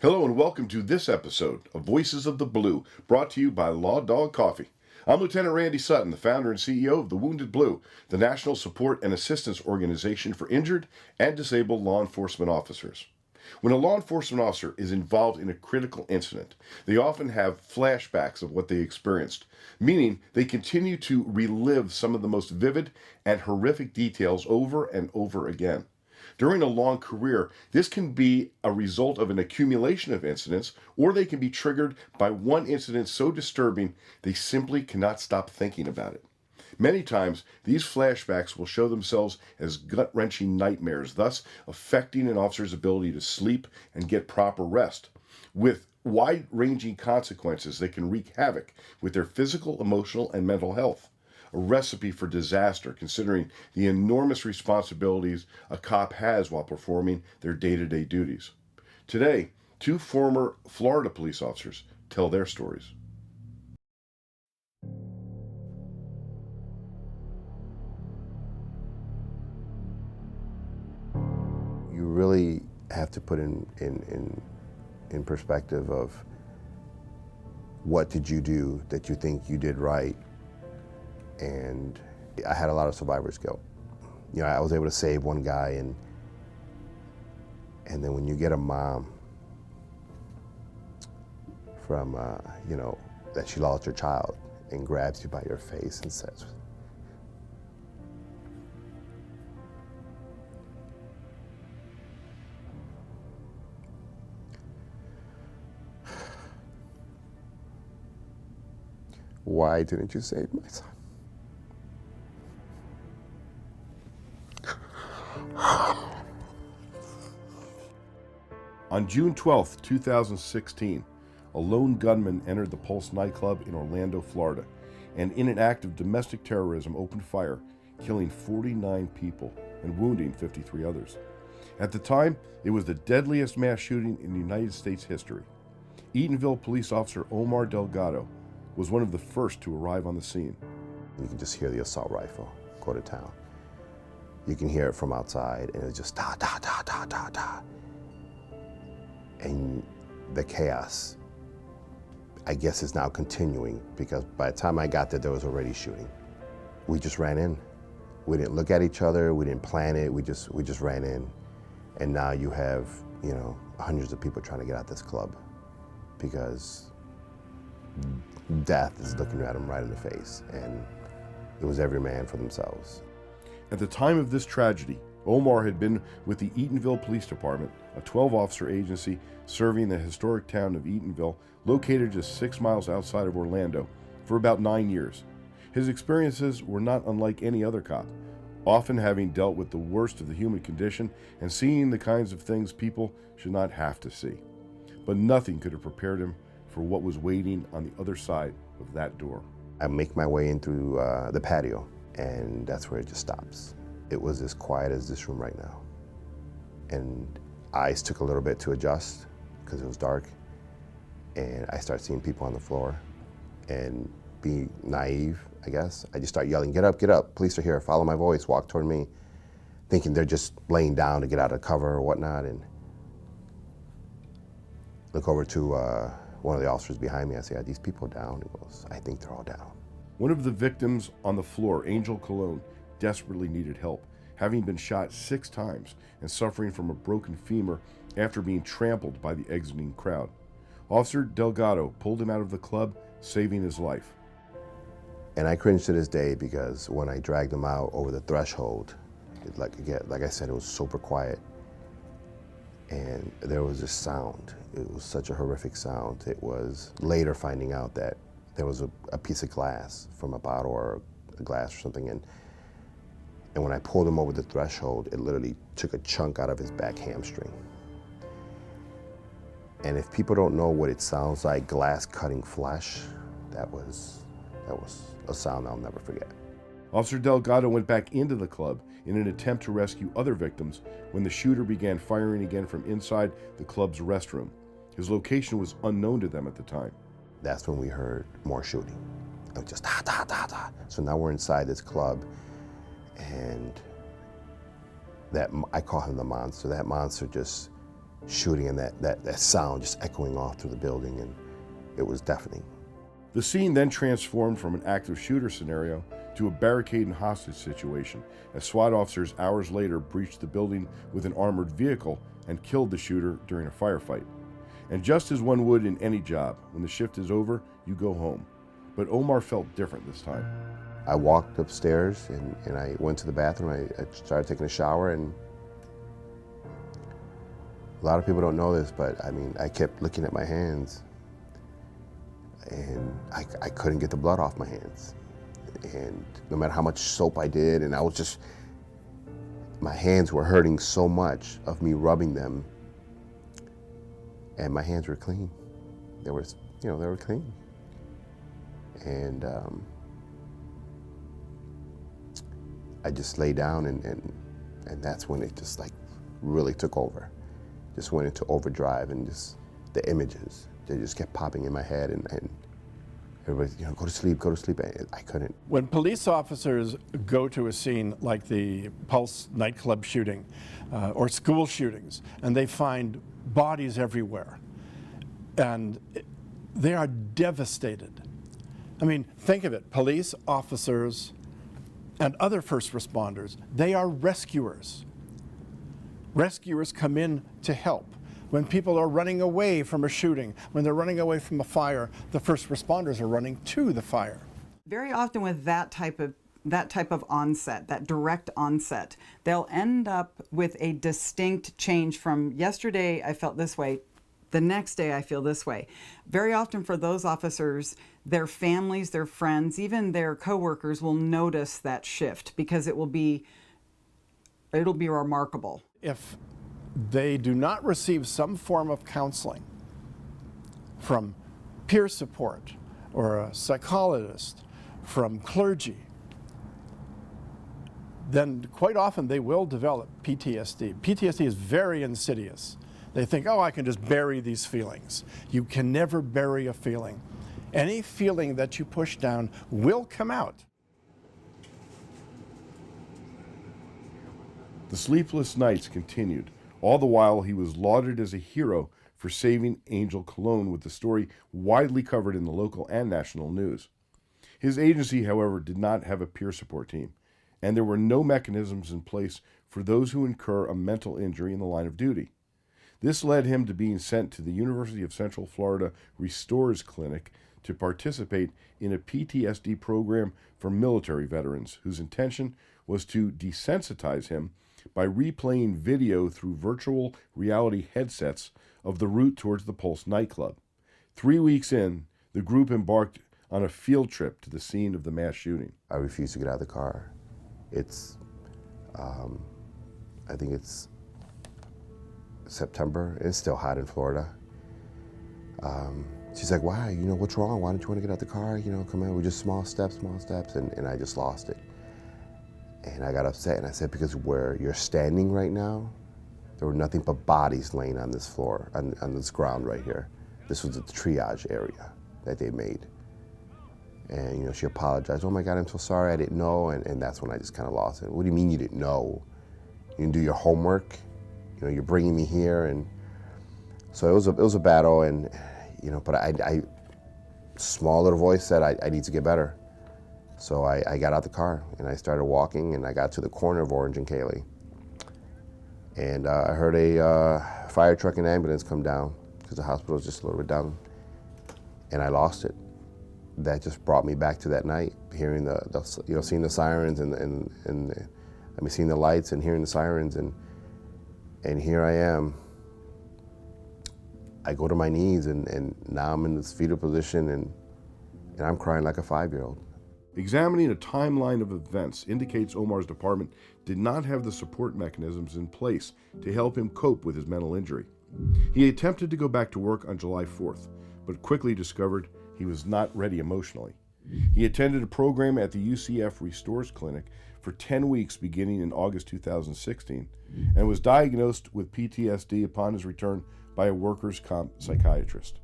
Hello and welcome to this episode of Voices of the Blue, brought to you by Law Dog Coffee. I'm Lieutenant Randy Sutton, the founder and CEO of the Wounded Blue, the national support and assistance organization for injured and disabled law enforcement officers. When a law enforcement officer is involved in a critical incident, they often have flashbacks of what they experienced, meaning they continue to relive some of the most vivid and horrific details over and over again. During a long career, this can be a result of an accumulation of incidents, or they can be triggered by one incident so disturbing they simply cannot stop thinking about it. Many times, these flashbacks will show themselves as gut-wrenching nightmares, thus affecting an officer's ability to sleep and get proper rest, with wide-ranging consequences that can wreak havoc with their physical, emotional, and mental health. A recipe for disaster, considering the enormous responsibilities a cop has while performing their day-to-day duties. Today, two former Florida police officers tell their stories. You really have to put in perspective of what did you do that you think you did right. And I had a lot of survivor's guilt. You know, I was able to save one guy, and then when you get a mom from, that she lost her child and grabs you by your face and says, "Why didn't you save my son?" On June 12, 2016, a lone gunman entered the Pulse Nightclub in Orlando, Florida, and in an act of domestic terrorism opened fire, killing 49 people and wounding 53 others. At the time, it was the deadliest mass shooting in United States history. Eatonville police officer Omar Delgado was one of the first to arrive on the scene. You can just hear the assault rifle go to town. You can hear it from outside, and it's just da, da, da, da, da, da. And the chaos, I guess, is now continuing, because by the time I got there was already shooting. We just ran in. We didn't look at each other, we didn't plan it, we just ran in. And now you have, hundreds of people trying to get out this club because death is looking at them right in the face, and it was every man for themselves. At the time of this tragedy, Omar had been with the Eatonville Police Department, a 12-officer agency serving the historic town of Eatonville, located just 6 miles outside of Orlando, for about 9 years. His experiences were not unlike any other cop, often having dealt with the worst of the human condition and seeing the kinds of things people should not have to see. But nothing could have prepared him for what was waiting on the other side of that door. I make my way in through the patio, and that's where it just stops. It was as quiet as this room right now. And eyes took a little bit to adjust because it was dark. And I start seeing people on the floor, and being naive, I guess, I just start yelling, get up, police are here, follow my voice, walk toward me, thinking they're just laying down to get out of cover or whatnot. And look over to one of the officers behind me. I say, are these people down? He goes, I think they're all down. One of the victims on the floor, Angel Cologne, desperately needed help, having been shot 6 times and suffering from a broken femur after being trampled by the exiting crowd. Officer Delgado pulled him out of the club, saving his life. And I cringe to this day because when I dragged him out over the threshold, like I said, it was super quiet. And there was this sound. It was such a horrific sound. It was later finding out that there was a piece of glass from a bottle or a glass or something. And when I pulled him over the threshold, it literally took a chunk out of his back hamstring. And if people don't know what it sounds like, glass cutting flesh, that was a sound I'll never forget. Officer Delgado went back into the club in an attempt to rescue other victims when the shooter began firing again from inside the club's restroom. His location was unknown to them at the time. That's when we heard more shooting. It was just da, da, da, da. So now we're inside this club, and I call him the monster. That monster just shooting and that sound just echoing off through the building, and it was deafening. The scene then transformed from an active shooter scenario to a barricade and hostage situation as SWAT officers hours later breached the building with an armored vehicle and killed the shooter during a firefight. And just as one would in any job, when the shift is over, you go home. But Omar felt different this time. I walked upstairs and I went to the bathroom. I started taking a shower, and a lot of people don't know this, but I mean, I kept looking at my hands, and I couldn't get the blood off my hands. And no matter how much soap I did, and my hands were hurting so much of me rubbing them, and my hands were clean. They were clean. And I just lay down, and that's when it just like really took over. Just went into overdrive, and just the images, they just kept popping in my head, and everybody's, go to sleep. I couldn't. When police officers go to a scene like the Pulse Nightclub shooting or school shootings, and they find bodies everywhere, and they are devastated. I mean, think of it, police officers and other first responders, they are rescuers. Rescuers come in to help. When people are running away from a shooting, when they're running away from a fire, the first responders are running to the fire. Very often with that type of onset, that direct onset, they'll end up with a distinct change from yesterday I felt this way, the next day I feel this way. Very often for those officers, their families, their friends, even their coworkers will notice that shift because it'll be remarkable. If they do not receive some form of counseling from peer support or a psychologist, from clergy, then quite often they will develop PTSD. PTSD is very insidious. They think, I can just bury these feelings. You can never bury a feeling. Any feeling that you push down will come out. The sleepless nights continued. All the while, he was lauded as a hero for saving Angel Cologne, with the story widely covered in the local and national news. His agency, however, did not have a peer support team, and there were no mechanisms in place for those who incur a mental injury in the line of duty. This led him to being sent to the University of Central Florida Restores Clinic to participate in a PTSD program for military veterans, whose intention was to desensitize him by replaying video through virtual reality headsets of the route towards the Pulse Nightclub. 3 weeks in, the group embarked on a field trip to the scene of the mass shooting. I refused to get out of the car. I think it's September. It's still hot in Florida. She's like, why? What's wrong? Why don't you want to get out the car? Come on, we're just small steps. And I just lost it. And I got upset, and I said, because where you're standing right now, there were nothing but bodies laying on this floor, on this ground right here. This was the triage area that they made. And she apologized. Oh my God, I'm so sorry, I didn't know. And that's when I just kind of lost it. What do you mean you didn't know? You didn't do your homework? You're bringing me here. And so it was a battle, and but I small little voice said I need to get better. So I got out the car and I started walking, and I got to the corner of Orange and Cayley. And I heard a fire truck and ambulance come down because the hospital was just a little bit down, and I lost it. That just brought me back to that night, hearing seeing the sirens and seeing the lights and hearing the sirens, and here I am. I go to my knees, and now I'm in this fetal position, and I'm crying like a 5-year-old. Examining a timeline of events indicates Omar's department did not have the support mechanisms in place to help him cope with his mental injury. He attempted to go back to work on July 4th, but quickly discovered he was not ready emotionally. He attended a program at the UCF Restores Clinic for 10 weeks beginning in August 2016 and was diagnosed with PTSD upon his return by a workers' comp psychiatrist.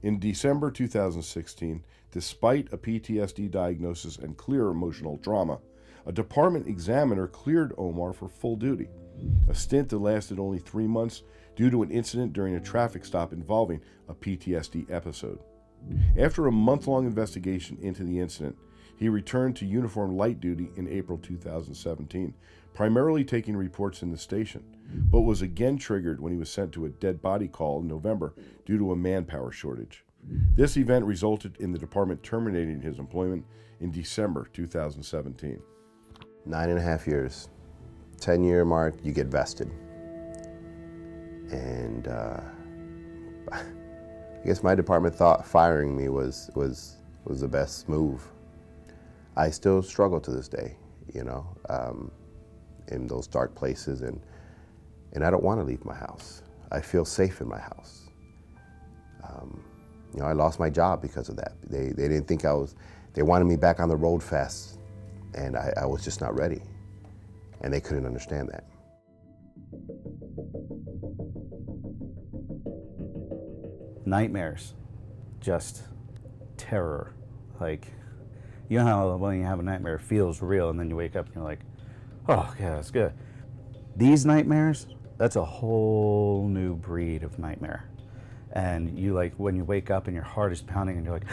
In December 2016, despite a PTSD diagnosis and clear emotional trauma, a department examiner cleared Omar for full duty. a stint that lasted only 3 months due to an incident during a traffic stop involving a PTSD episode. After a month-long investigation into the incident, he returned to uniform light duty in April 2017, primarily taking reports in the station, but was again triggered when he was sent to a dead body call in November due to a manpower shortage. This event resulted in the department terminating his employment in December 2017. 9.5 years. 10-year mark, you get vested. And I guess my department thought firing me was the best move. I still struggle to this day, you know, in those dark places, and I don't want to leave my house. I feel safe in my house. You know, I lost my job because of that. They didn't think they wanted me back on the road fast, and I was just not ready, and they couldn't understand that. Nightmares, just terror. Like, you know how when you have a nightmare, it feels real, and then you wake up and you're like, oh, yeah, that's good. These nightmares, that's a whole new breed of nightmare. And you, like, when you wake up and your heart is pounding and you're like,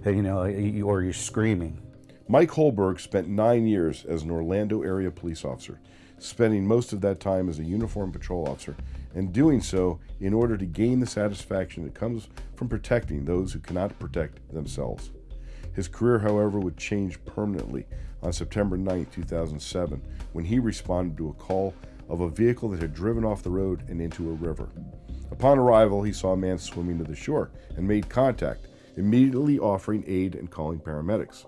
and, you know, or you're screaming. Mike Holberg spent 9 years as an Orlando area police officer, spending most of that time as a uniformed patrol officer, and doing so in order to gain the satisfaction that comes from protecting those who cannot protect themselves. His career, however, would change permanently on September 9, 2007, when he responded to a call of a vehicle that had driven off the road and into a river. Upon arrival, he saw a man swimming to the shore and made contact, immediately offering aid and calling paramedics.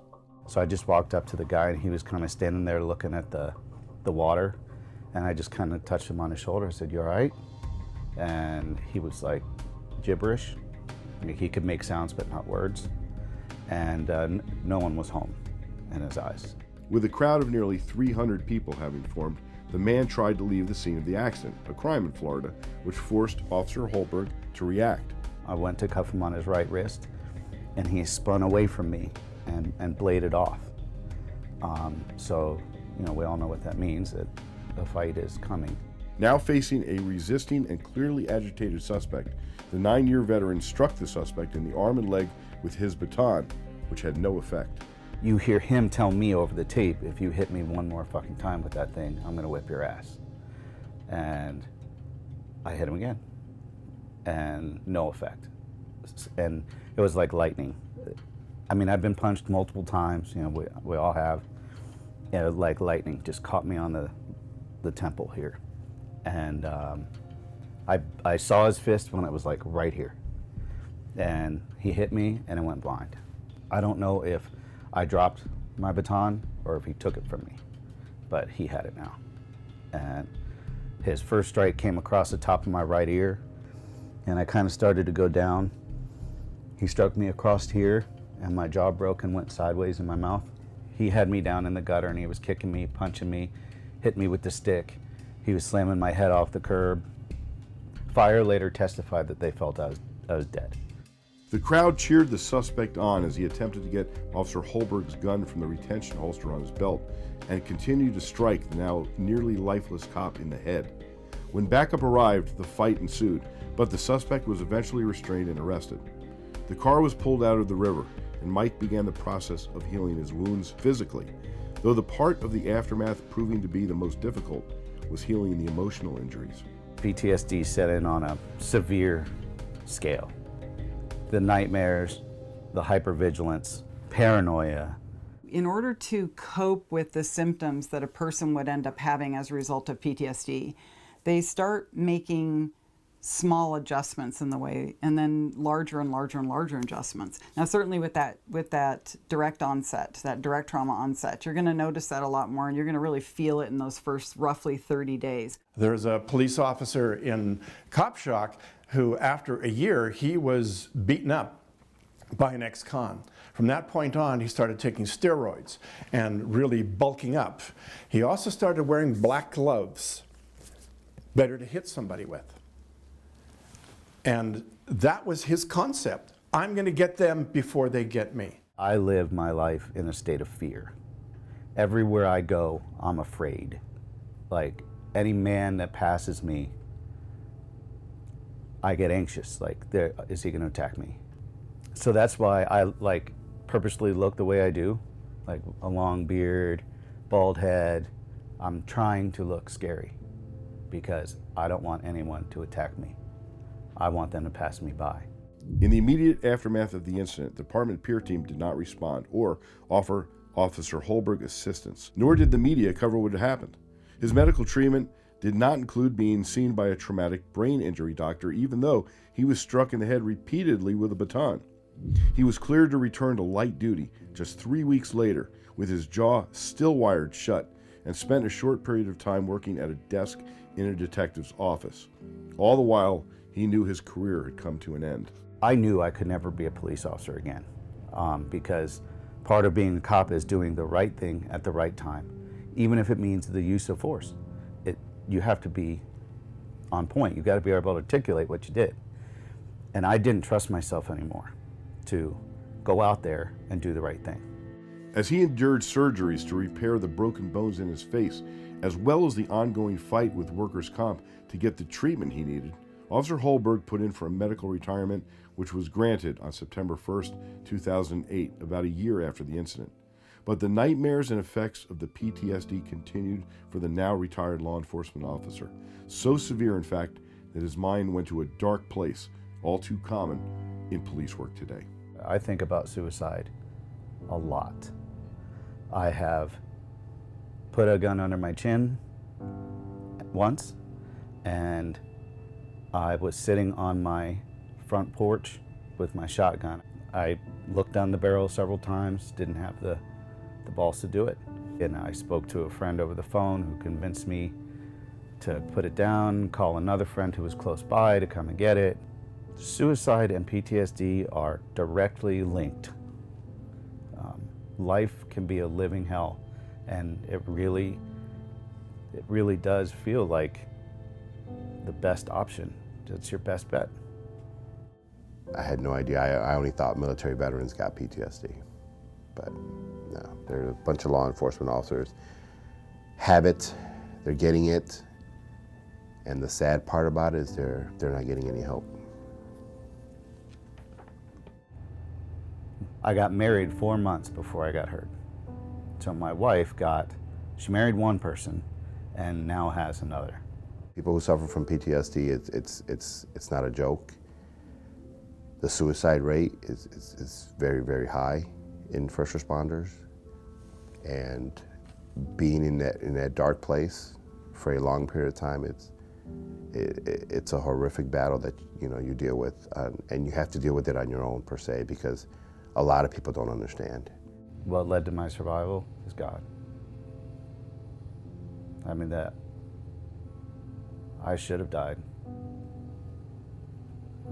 So I just walked up to the guy, and he was kind of standing there looking at the water, and I just kind of touched him on his shoulder. I said, "You all right?" And he was like gibberish. I mean, he could make sounds but not words. And no one was home in his eyes. With a crowd of nearly 300 people having formed, the man tried to leave the scene of the accident, a crime in Florida, which forced Officer Holberg to react. I went to cuff him on his right wrist, and he spun away from me and bladed off. So, you know, we all know what that means, that a fight is coming. Now facing a resisting and clearly agitated suspect, the 9-year veteran struck the suspect in the arm and leg with his baton, which had no effect. You hear him tell me over the tape, if you hit me one more fucking time with that thing, I'm gonna whip your ass. And I hit him again, and no effect. And it was like lightning. I mean, I've been punched multiple times, you know, we all have. And it was like lightning, just caught me on the temple here. And I saw his fist when it was like right here. And he hit me and it went blind. I don't know if I dropped my baton or if he took it from me, but he had it now. And his first strike came across the top of my right ear, and I kind of started to go down. He struck me across here, and my jaw broke and went sideways in my mouth. He had me down in the gutter, and he was kicking me, punching me, hit me with the stick. He was slamming my head off the curb. Fire later testified that they felt I was dead. The crowd cheered the suspect on as he attempted to get Officer Holberg's gun from the retention holster on his belt and continued to strike the now nearly lifeless cop in the head. When backup arrived, the fight ensued, but the suspect was eventually restrained and arrested. The car was pulled out of the river, and Mike began the process of healing his wounds physically, though the part of the aftermath proving to be the most difficult was healing the emotional injuries. PTSD set in on a severe scale. The nightmares, the hypervigilance, paranoia. In order to cope with the symptoms that a person would end up having as a result of PTSD, they start making small adjustments in the way, and then larger and larger and larger adjustments. Now, certainly with that direct onset, that direct trauma onset, you're going to notice that a lot more, and you're going to really feel it in those first roughly 30 days. There's a police officer in Cop Shock who, after a year, he was beaten up by an ex-con. From that point on, he started taking steroids and really bulking up. He also started wearing black gloves, better to hit somebody with. And that was his concept. I'm going to get them before they get me. I live my life in a state of fear. Everywhere I go, I'm afraid. Like, any man that passes me, I get anxious, like, is he gonna attack me? So that's why I like purposely look the way I do, like a long beard, bald head. I'm trying to look scary because I don't want anyone to attack me. I want them to pass me by. In the immediate aftermath of the incident, the department peer team did not respond or offer Officer Holberg assistance, nor did the media cover what had happened. His medical treatment did not include being seen by a traumatic brain injury doctor, even though he was struck in the head repeatedly with a baton. He was cleared to return to light duty just 3 weeks later, with his jaw still wired shut, and spent a short period of time working at a desk in a detective's office. All the while, he knew his career had come to an end. I knew I could never be a police officer again, because part of being a cop is doing the right thing at the right time, even if it means the use of force. You have to be on point. You've got to be able to articulate what you did. And I didn't trust myself anymore to go out there and do the right thing. As he endured surgeries to repair the broken bones in his face, as well as the ongoing fight with workers' comp to get the treatment he needed, Officer Holberg put in for a medical retirement, which was granted on September 1st, 2008, about a year after the incident. But the nightmares and effects of the PTSD continued for the now retired law enforcement officer. So severe, in fact, that his mind went to a dark place, all too common in police work today. I think about suicide a lot. I have put a gun under my chin once, and I was sitting on my front porch with my shotgun. I looked down the barrel several times, didn't have the balls to do it. And I spoke to a friend over the phone who convinced me to put it down, call another friend who was close by to come and get it. Suicide and PTSD are directly linked. Life can be a living hell, and it really does feel like the best option. It's your best bet. I had no idea. I only thought military veterans got PTSD, but no. There are a bunch of law enforcement officers have it, they're getting it, and the sad part about it is they're not getting any help. I got married 4 months before I got hurt. So my wife she married one person and now has another. People who suffer from PTSD, it's not a joke. The suicide rate is very, very high in first responders. And being in that dark place for a long period of time, it's a horrific battle that you deal with, and you have to deal with it on your own per se, because a lot of people don't understand. What led to my survival is God. I mean, that I should have died,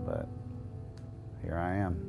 but here I am.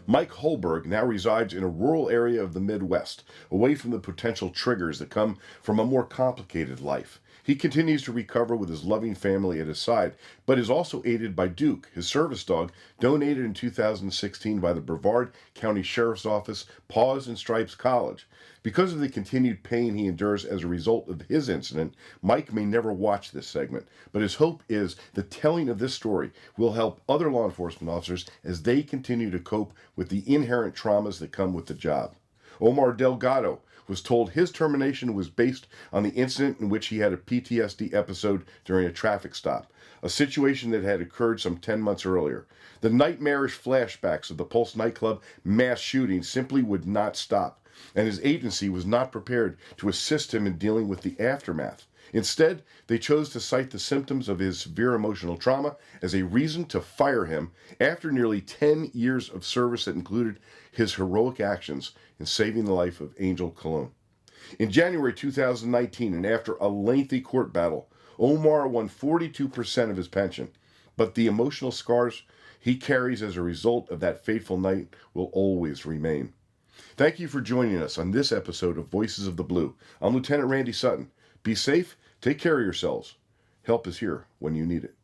Mike Holberg now resides in a rural area of the Midwest, away from the potential triggers that come from a more complicated life. He continues to recover with his loving family at his side, but is also aided by Duke, his service dog, donated in 2016 by the Brevard County Sheriff's Office Paws and Stripes College. Because of the continued pain he endures as a result of his incident, Mike may never watch this segment, but his hope is the telling of this story will help other law enforcement officers as they continue to cope with the inherent traumas that come with the job. Omar Delgado was told his termination was based on the incident in which he had a PTSD episode during a traffic stop, a situation that had occurred some 10 months earlier. The nightmarish flashbacks of the Pulse Nightclub mass shooting simply would not stop, and his agency was not prepared to assist him in dealing with the aftermath. Instead, they chose to cite the symptoms of his severe emotional trauma as a reason to fire him after nearly 10 years of service that included his heroic actions in saving the life of Angel Cologne. In January 2019, and after a lengthy court battle, Omar won 42% of his pension, but the emotional scars he carries as a result of that fateful night will always remain. Thank you for joining us on this episode of Voices of the Blue. I'm Lieutenant Randy Sutton. Be safe, take care of yourselves. Help is here when you need it.